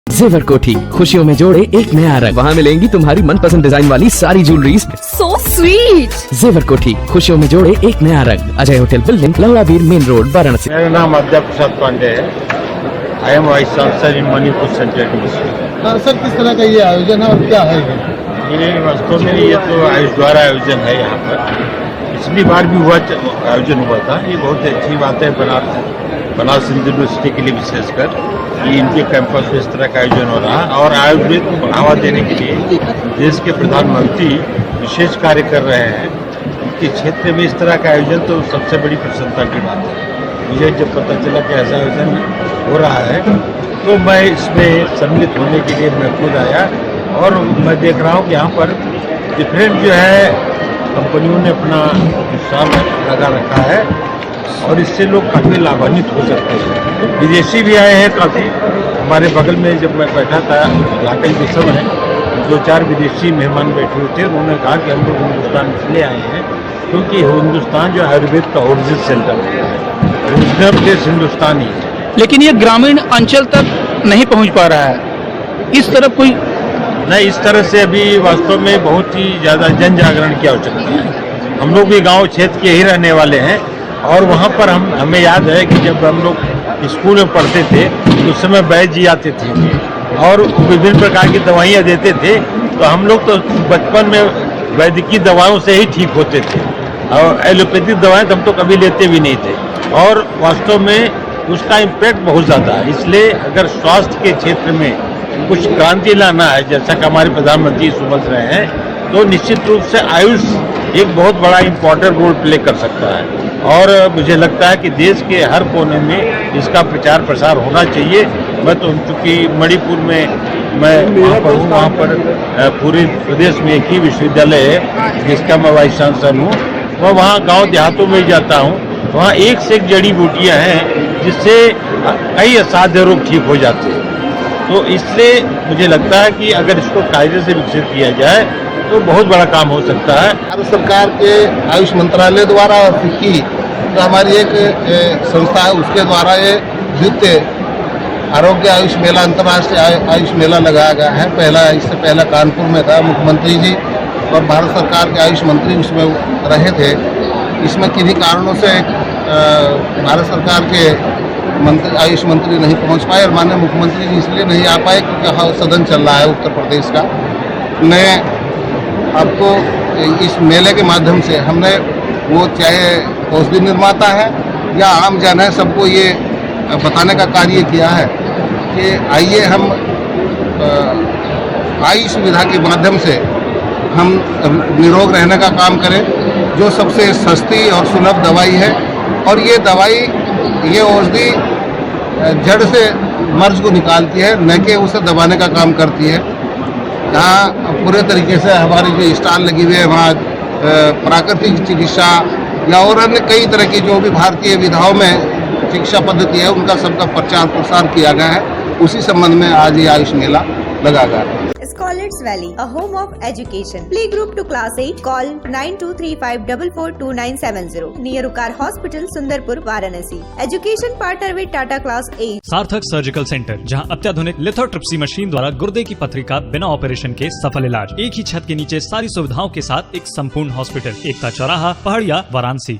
जेवर कोठी खुशियों में जोड़े एक नया रंग। वहाँ मिलेंगी तुम्हारी मनपसंद डिजाइन वाली सारी ज्वेलरीज। So sweet! जेवर कोठी खुशियों में जोड़े एक नया रंग। Ajay hotel building, Lahurabir main road, Varanasi. मेरा नाम अजय प्रसाद पांडे है। I am vice chancellor in Manipur central university. Sir, किस तरह का ये आयोजन है और क्या है ये वास्तव में ये तो आयुष द्वारा आयोजन है। यहाँ पर पिछली बार भी आयोजन हुआ था। ये बहुत अच्छी बात है बनारस हिंदू यूनिवर्सिटी के लिए, विशेषकर कि इनके कैंपस में इस तरह का आयोजन हो रहा है। और आयुर्वेद को बढ़ावा देने के लिए देश के प्रधानमंत्री विशेष कार्य कर रहे हैं। उनके क्षेत्र में इस तरह का आयोजन तो सबसे बड़ी प्रसन्नता की बात है। मुझे जब पता चला कि ऐसा आयोजन हो रहा है तो मैं इसमें सम्मिलित होने के लिए मैं खुद आया। और मैं देख रहा हूँ कि यहाँ पर डिफरेंट जो है कंपनियों ने अपना हिसाब लगा रखा है और इससे लोग काफ़ी लाभान्वित हो सकते हैं। विदेशी भी आए हैं काफ़ी। हमारे बगल में जब मैं बैठा था इलाके के समय 2-4 विदेशी मेहमान बैठे हुए थे। उन्होंने कहा कि हम लोग हिंदुस्तान इसलिए आए हैं क्योंकि हिंदुस्तान जो आयुर्वेद का ओरिजिन सेंटर है, ओरिजिनल देश हिंदुस्तान ही है। लेकिन ये ग्रामीण अंचल तक नहीं पहुंच पा रहा है। इस तरफ कोई नहीं, इस तरह से अभी वास्तव में बहुत ही ज़्यादा जन जागरण की आवश्यकता है। हम लोग भी गाँव क्षेत्र के ही रहने वाले हैं और वहाँ पर हमें याद है कि जब हम लोग स्कूल में पढ़ते थे तो उस समय वैद्य जी आते थे और विभिन्न प्रकार की दवाइयाँ देते थे। तो हम लोग तो बचपन में वैद्यकीय दवाओं से ही ठीक होते थे और एलोपैथिक दवाएं तो हम तो कभी लेते भी नहीं थे। और वास्तव में उसका इम्पैक्ट बहुत ज़्यादा है। इसलिए अगर स्वास्थ्य के क्षेत्र में कुछ क्रांति लाना है, जैसा कि हमारे प्रधानमंत्री समझ रहे हैं, तो निश्चित रूप से आयुष एक बहुत बड़ा इम्पोर्टेंट रोल प्ले कर सकता है। और मुझे लगता है कि देश के हर कोने में इसका प्रचार प्रसार होना चाहिए। मैं तो चूँकि मणिपुर में मैं वहाँ पर हूँ, वहाँ पर पूरे प्रदेश में एक ही विश्वविद्यालय है जिसका मैं वाइस चांसलर हूँ। मैं वहाँ गाँव देहातों में जाता हूँ, वहाँ एक से एक जड़ी बूटियाँ हैं जिससे कई असाध्य रोग ठीक हो जाते हैं। तो इससे मुझे लगता है कि अगर इसको कायदे से विकसित किया जाए तो बहुत बड़ा काम हो सकता है। भारत सरकार के आयुष मंत्रालय द्वारा और फिक्की जो हमारी एक संस्था है उसके द्वारा ये द्वितीय आरोग्य आयुष मेला, अंतर्राष्ट्रीय आयुष मेला लगाया गया है। इससे पहला कानपुर में था। मुख्यमंत्री जी और भारत सरकार के आयुष मंत्री उसमें रहे थे। इसमें किन्हीं कारणों से भारत सरकार के आयुष मंत्री नहीं पहुंच पाए और माननीय मुख्यमंत्री जी इसलिए नहीं आ पाए क्योंकि हाँ सदन चल रहा है उत्तर प्रदेश का। मैं आपको इस मेले के माध्यम से हमने वो चाहे औषधि निर्माता है या आम जन है, सबको ये बताने का कार्य किया है कि आइए हम आयुष सुविधा के माध्यम से हम निरोग रहने का काम करें, जो सबसे सस्ती और सुलभ दवाई है। और ये दवाई, ये औषधि जड़ से मर्ज को निकालती है, न कि उसे दबाने का काम करती है। जहाँ पूरे तरीके से हमारी जो स्टॉल लगी हुई है वहाँ प्राकृतिक चिकित्सा या और अन्य कई तरह की जो भी भारतीय विधाओं में चिकित्सा पद्धति है उनका सबका प्रचार प्रसार किया गया है। उसी संबंध में आज ये आयुष मेला लगा गया है। Scholars Valley, a home of education. Playgroup to class 8. Call 9235442970. Near Ukar Hospital, Sundarpur, Varanasi. Education partner with Tata Class 8. सार्थक सर्जिकल सेंटर, जहां अत्याधुनिक लिथोट्रिप्सी मशीन द्वारा गुर्दे की पथरी का बिना ऑपरेशन के सफल इलाज। एक ही छत के नीचे सारी सुविधाओं के साथ एक संपूर्ण हॉस्पिटल। एकता चौराहा, पहाड़िया, वाराणसी।